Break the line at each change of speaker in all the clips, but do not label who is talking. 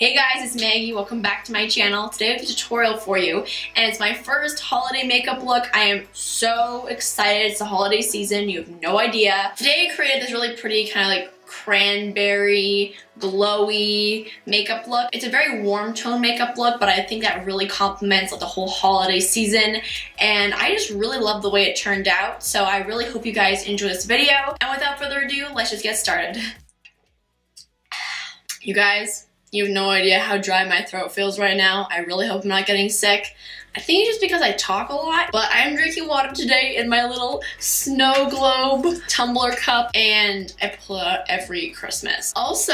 Hey guys, it's Maggie. Welcome back to my channel. Today I have a tutorial for you, and it's my first holiday makeup look. I am so excited. It's the holiday season. You have no idea. Today I created this really pretty kind of like cranberry, glowy makeup look. It's a very warm tone makeup look, but I think that really complements like the whole holiday season, and I just really love the way it turned out. So I really hope you guys enjoy this video, and without further ado, let's just get started. You guys, you have no idea how dry my throat feels right now. I really hope I'm not getting sick. I think it's just because I talk a lot, but I'm drinking water today in my little snow globe tumbler cup, and I pull it out every Christmas. Also,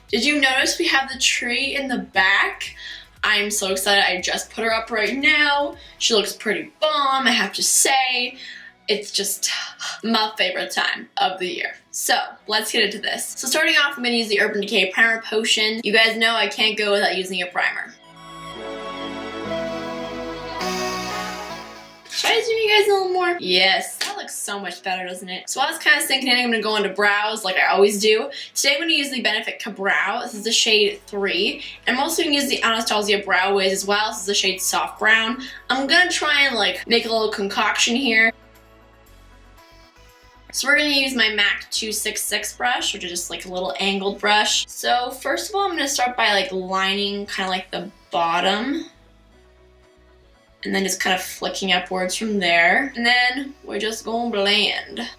did you notice we have the tree in the back? I'm so excited. I just put her up right now. She looks pretty bomb, I have to say. It's just my favorite time of the year. So let's get into this. So starting off, I'm gonna use the Urban Decay Primer Potion. You guys know I can't go without using a primer. Should I zoom you guys a little more? Yes, that looks so much better, doesn't it? So while it's kind of sinking in, I'm gonna go into brows like I always do. Today I'm gonna use the Benefit Ka-Brow. This is the shade 3. And I'm also gonna use the Anastasia Brow Wiz as well. This is the shade Soft Brown. I'm gonna try and like make a little concoction here. So we're going to use my MAC 266 brush, which is just like a little angled brush. So first of all, I'm going to start by like lining kind of like the bottom. And then just kind of flicking upwards from there. And then we're just going to blend.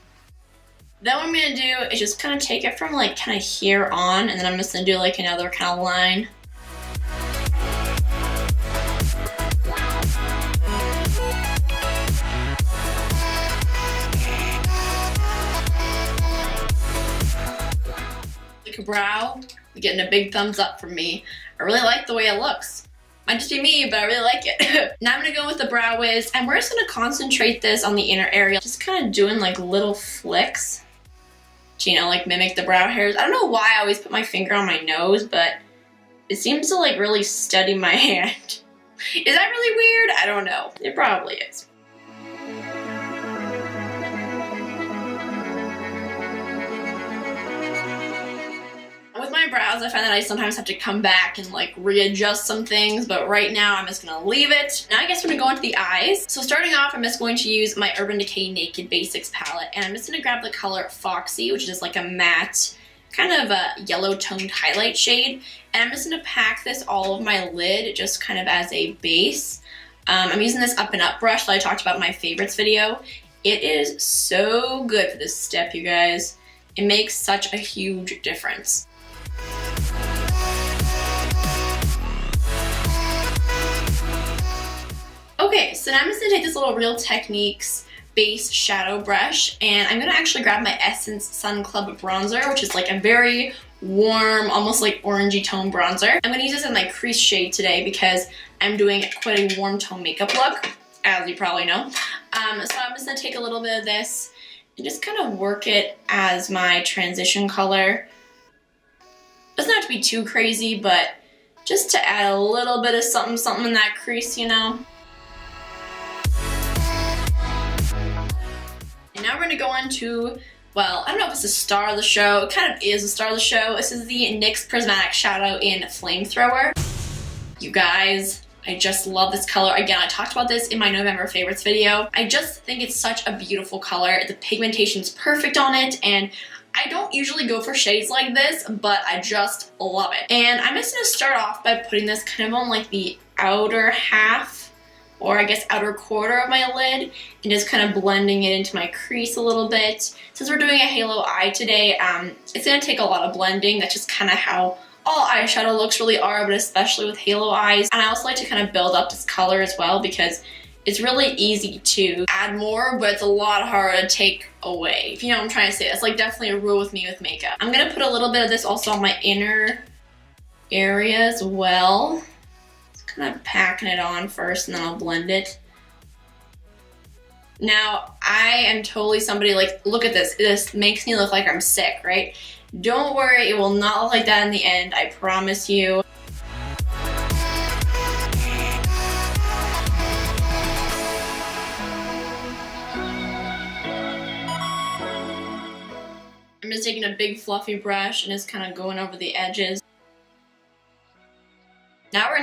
Then what I'm going to do is just kind of take it from like kind of here on. And then I'm just going to do like another kind of line. Brow, getting a big thumbs up from me. I really like the way it looks. Might just be me, but I really like it. Now I'm gonna go with the Brow Wiz, and we're just gonna concentrate this on the inner area, just kind of doing like little flicks to, you know, like mimic the brow hairs. I don't know why I always put my finger on my nose, but it seems to like really steady my hand. Is that really weird? I don't know. It probably is. With my brows, I find that I sometimes have to come back and like readjust some things, but right now I'm just gonna leave it. Now I guess we're gonna go into the eyes. So starting off, I'm just going to use my Urban Decay Naked Basics palette, and I'm just gonna grab the color Foxy, which is like a matte, kind of a yellow toned highlight shade, and I'm just gonna pack this all over my lid just kind of as a base. I'm using this Up and Up brush that I talked about in my favorites video. It is so good for this step, you guys. It makes such a huge difference. Okay, so now I'm just going to take this little Real Techniques base shadow brush, and I'm going to actually grab my Essence Sun Club bronzer, which is like a very warm, almost like orangey tone bronzer. I'm going to use this in my crease shade today because I'm doing quite a warm tone makeup look, as you probably know. So I'm just going to take a little bit of this and just kind of work it as my transition color. Doesn't have to be too crazy, but just to add a little bit of something in that crease, you know. And now we're going to go into, well, I don't know if it's a star of the show. It kind of is a star of the show. This is the NYX Prismatic Shadow in Flamethrower. You guys, I just love this color. Again, I talked about this in my November favorites video. I just think it's such a beautiful color. The pigmentation's perfect on it, and I don't usually go for shades like this, but I just love it. And I'm just going to start off by putting this kind of on like the outer half, or I guess outer quarter of my lid, and just kind of blending it into my crease a little bit. Since we're doing a halo eye today, it's going to take a lot of blending. That's just kind of how all eyeshadow looks really are, but especially with halo eyes. And I also like to kind of build up this color as well because it's really easy to add more, but it's a lot harder to take away. If you know what I'm trying to say. That's like definitely a rule with me with makeup. I'm going to put a little bit of this also on my inner area as well. Kind of packing it on first, and then I'll blend it. Now, I am totally somebody like, look at this. This makes me look like I'm sick, right? Don't worry, it will not look like that in the end, I promise you. I'm just taking a big fluffy brush and just kind of going over the edges.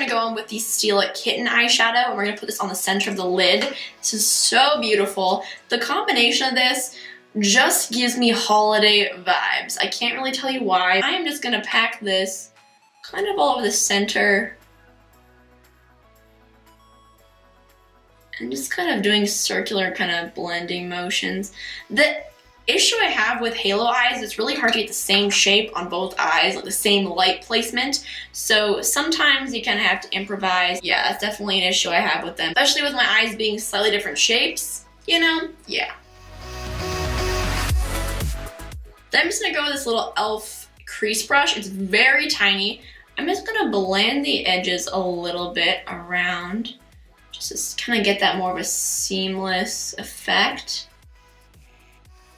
gonna go in with the Stila Kitten eyeshadow, and we're gonna put this on the center of the lid. This is so beautiful. The combination of this just gives me holiday vibes. I can't really tell you why. I am just gonna pack this kind of all over the center. And just kind of doing circular kind of blending motions. The issue I have with halo eyes, it's really hard to get the same shape on both eyes, like the same light placement. So sometimes you kind of have to improvise. Yeah, that's definitely an issue I have with them. Especially with my eyes being slightly different shapes, you know? Yeah. Then I'm just gonna go with this little e.l.f. crease brush. It's very tiny. I'm just gonna blend the edges a little bit around. Just to kind of get that more of a seamless effect.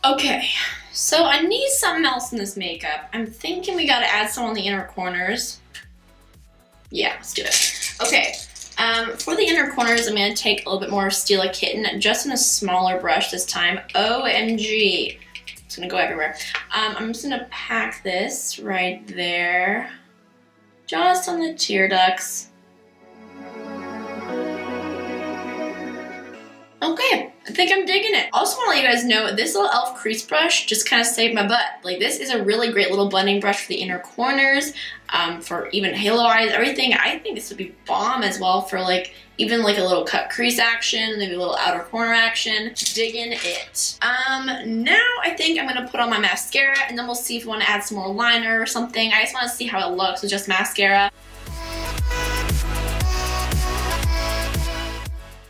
Okay, so I need something else in this makeup. I'm thinking we gotta add some on the inner corners. Yeah, let's do it. Okay, for the inner corners, I'm gonna take a little bit more Stila Kitten, just in a smaller brush this time. OMG, it's gonna go everywhere. I'm just gonna pack this right there, just on the tear ducts. Okay, I think I'm digging it. Also want to let you guys know, this little e.l.f. crease brush just kind of saved my butt. Like, this is a really great little blending brush for the inner corners, for even halo eyes, everything. I think this would be bomb as well for like, even like a little cut crease action, maybe a little outer corner action. Digging it. Now I think I'm gonna put on my mascara, and then we'll see if we want to add some more liner or something. I just want to see how it looks with just mascara.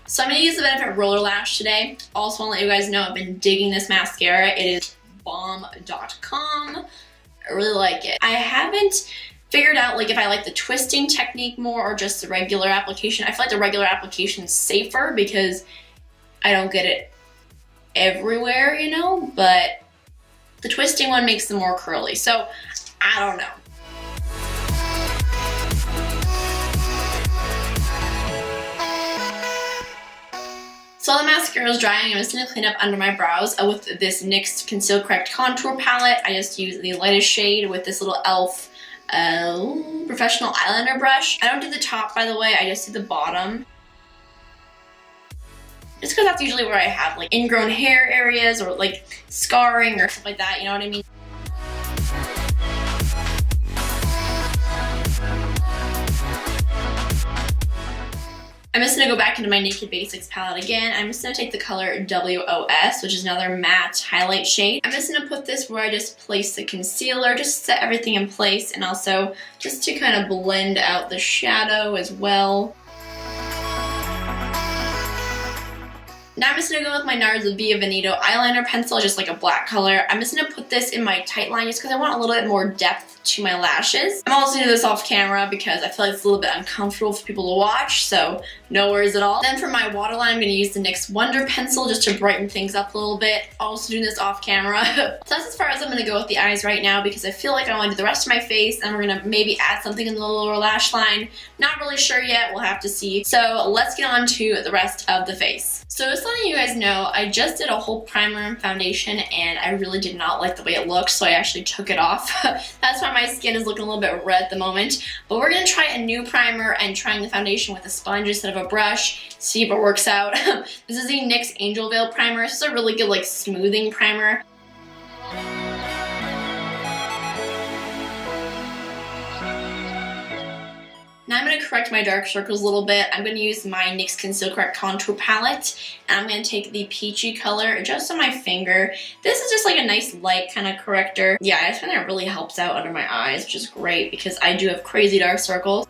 So I'm going to use the Benefit Roller Lash today. Also want to let you guys know I've been digging this mascara. It is bomb.com. I really like it. I haven't figured out like if I like the twisting technique more or just the regular application. I feel like the regular application is safer because I don't get it everywhere, you know, but the twisting one makes them more curly. So I don't know. So while the mascara is drying, I'm just going to clean up under my brows with this NYX Conceal.Correct.Contour palette. I just use the lightest shade with this little e.l.f. Professional eyeliner brush. I don't do the top, by the way, I just do the bottom. Just because that's usually where I have like ingrown hair areas or like scarring or stuff like that, you know what I mean? I'm just going to go back into my Naked Basics palette again. I'm just going to take the color W.O.S, which is another matte highlight shade. I'm just going to put this where I just place the concealer, just set everything in place, and also just to kind of blend out the shadow as well. Now I'm just going to go with my NARS Veneto eyeliner pencil, just like a black color. I'm just going to put this in my tight line just because I want a little bit more depth to my lashes. I'm also going to do this off camera because I feel like it's a little bit uncomfortable for people to watch, so no worries at all. Then for my waterline, I'm going to use the NYX Wonder Pencil just to brighten things up a little bit. Also doing this off camera. So that's as far as I'm going to go with the eyes right now because I feel like I want to do the rest of my face, and we're going to maybe add something in the lower lash line. Not really sure yet, we'll have to see. So let's get on to the rest of the face. So just letting you guys know, I just did a whole primer and foundation and I really did not like the way it looked, so I actually took it off. That's why my skin is looking a little bit red at the moment. But we're going to try a new primer and trying the foundation with a sponge instead of a brush, see if it works out. This is the NYX Angel Veil Primer. This is a really good like smoothing primer. Now I'm going to correct my dark circles a little bit. I'm going to use my NYX Conceal.Correct.Contour palette, and I'm going to take the peachy color just on my finger. This is just like a nice light kind of corrector. Yeah, I just find that it really helps out under my eyes, which is great because I do have crazy dark circles.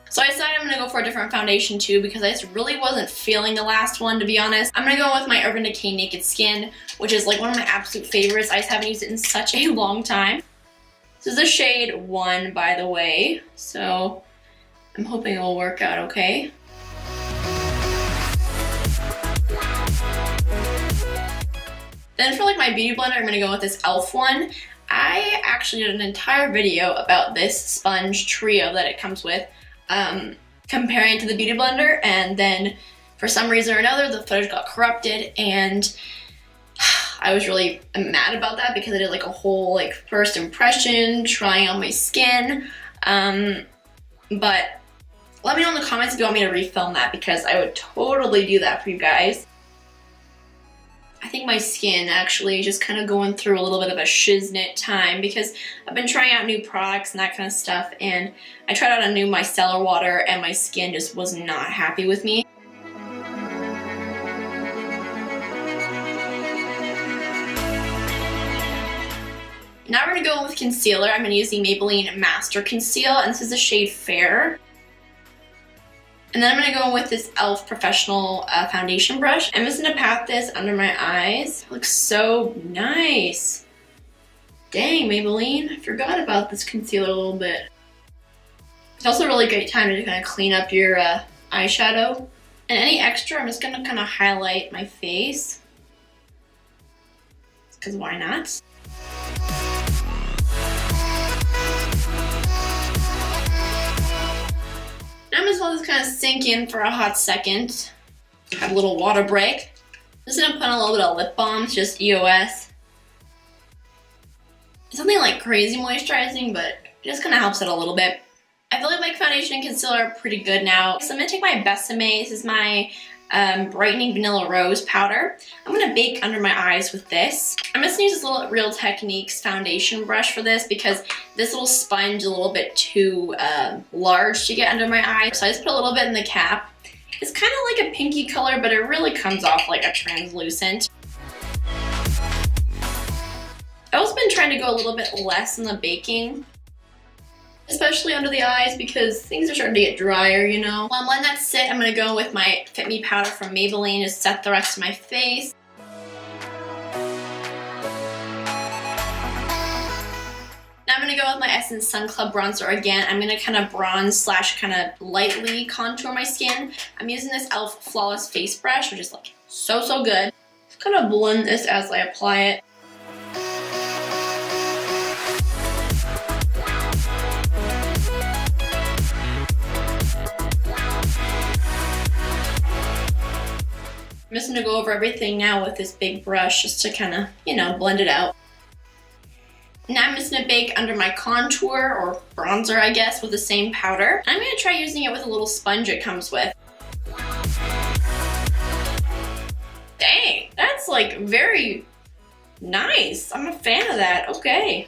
So I decided I'm going to go for a different foundation too because I just really wasn't feeling the last one, to be honest. I'm going to go with my Urban Decay Naked Skin, which is like one of my absolute favorites. I just haven't used it in such a long time. This is the shade 1, by the way, so I'm hoping it will work out okay. Then for like my beauty blender, I'm going to go with this e.l.f. one. I actually did an entire video about this sponge trio that it comes with, comparing it to the beauty blender, and then for some reason or another the footage got corrupted and I was really mad about that because I did like a whole like first impression trying on my skin. But let me know in the comments if you want me to refilm that, because I would totally do that for you guys. I think my skin actually just kind of going through a little bit of a shiznit time because I've been trying out new products and that kind of stuff, and I tried out a new micellar water and my skin just was not happy with me. Now we're going to go with concealer. I'm going to use the Maybelline Master Conceal, and this is the shade Fair. And then I'm going to go with this e.l.f. Professional foundation brush. I'm just going to pat this under my eyes. It looks so nice. Dang, Maybelline, I forgot about this concealer a little bit. It's also a really great time to kind of clean up your eyeshadow. And any extra, I'm just going to kind of highlight my face. Because why not? I'm just going to kind of sink in for a hot second. Have a little water break. I'm just going to put on a little bit of lip balm. It's just W.O.S. It's something like crazy moisturizing, but it just kind of helps it a little bit. I feel like my foundation and concealer are pretty good now. So I'm going to take my Besame. This is my Brightening Vanilla Rose powder. I'm going to bake under my eyes with this. I'm just going to use this little Real Techniques foundation brush for this because this little sponge is a little bit too large to get under my eye. So I just put a little bit in the cap. It's kind of like a pinky color, but it really comes off like a translucent. I've also been trying to go a little bit less in the baking, especially under the eyes because things are starting to get drier, you know. While I'm letting that sit, I'm going to go with my Fit Me Powder from Maybelline to set the rest of my face. Now I'm going to go with my Essence Sun Club bronzer again. I'm going to kind of bronze slash kind of lightly contour my skin. I'm using this e.l.f. Flawless Face Brush, which is like so good. Just kind of blend this as I apply it. I'm just going to go over everything now with this big brush just to kind of, you know, blend it out. Now I'm just going to bake under my contour or bronzer, I guess, with the same powder. I'm going to try using it with a little sponge it comes with. Dang, that's like very nice. I'm a fan of that. Okay.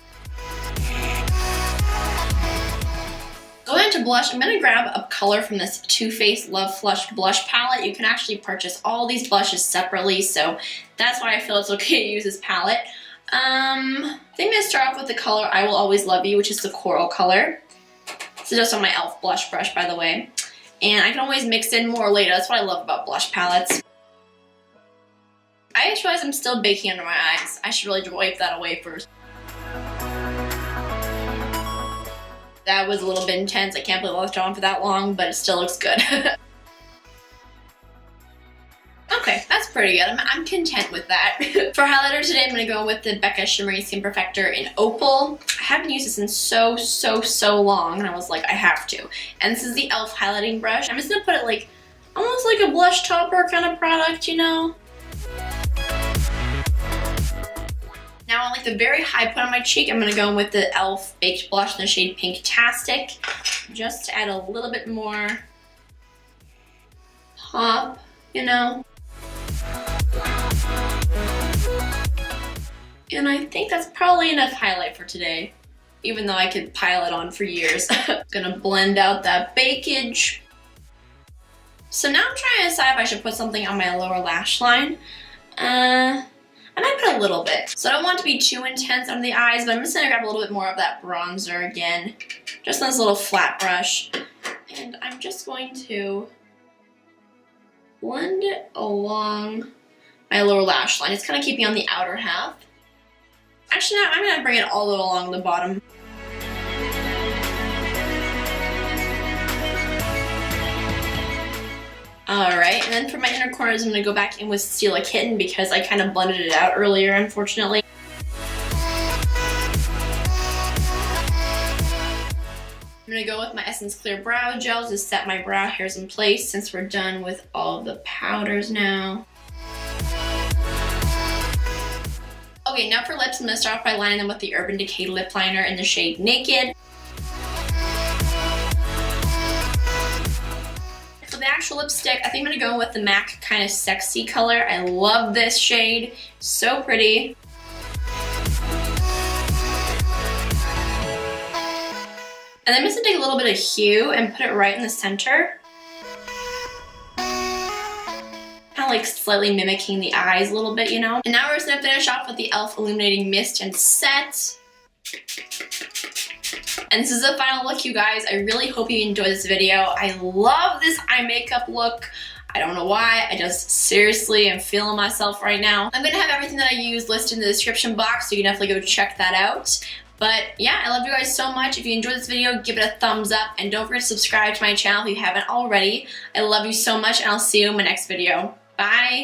Going into blush, I'm going to grab a color from this Too Faced Love Flush blush palette. You can actually purchase all these blushes separately, so that's why I feel it's okay to use this palette. I think I'm going to start off with the color I Will Always Love You, which is the coral color. This is just on my e.l.f. blush brush, by the way. And I can always mix in more later. That's what I love about blush palettes. I just realized I'm still baking under my eyes. I should really wipe that away first. That was a little bit intense. I can't believe I left it on for that long, but it still looks good. Okay, that's pretty good. I'm content with that. For highlighter today, I'm going to go with the Becca Shimmery Skin Perfector in Opal. I haven't used this in so long, and I was like, I have to. And this is the e.l.f. highlighting brush. I'm just going to put it like, almost like a blush topper kind of product, you know? Now on like the very high point on my cheek, I'm going to go in with the e.l.f. Baked Blush in the shade Pink-tastic, just to add a little bit more pop, you know? And I think that's probably enough highlight for today, even though I could pile it on for years. Gonna blend out that bakage. So now I'm trying to decide if I should put something on my lower lash line. I might put a little bit. So I don't want it to be too intense under the eyes, but I'm just gonna grab a little bit more of that bronzer again, just on this little flat brush. And I'm just going to blend it along my lower lash line. It's kind of keeping on the outer half. Actually, no, I'm going to bring it all the way along the bottom. Alright, and then for my inner corners, I'm going to go back in with Stila Kitten because I kind of blended it out earlier, unfortunately. I'm going to go with my Essence Clear Brow Gel to set my brow hairs in place since we're done with all of the powders now. Okay, now for lips, I'm going to start off by lining them with the Urban Decay lip liner in the shade Naked. For the actual lipstick, I think I'm going to go with the MAC kind of Sexy color. I love this shade. So pretty. And then I'm just going to take a little bit of hue and put it right in the center. Kind of like slightly mimicking the eyes a little bit, you know? And now we're just going to finish off with the e.l.f. Illuminating Mist and Set. And this is the final look, you guys. I really hope you enjoyed this video. I love this eye makeup look. I don't know why, I just seriously am feeling myself right now. I'm gonna have everything that I use listed in the description box, so you can definitely go check that out. But yeah, I love you guys so much. If you enjoyed this video, give it a thumbs up, and don't forget to subscribe to my channel if you haven't already. I love you so much, and I'll see you in my next video. Bye!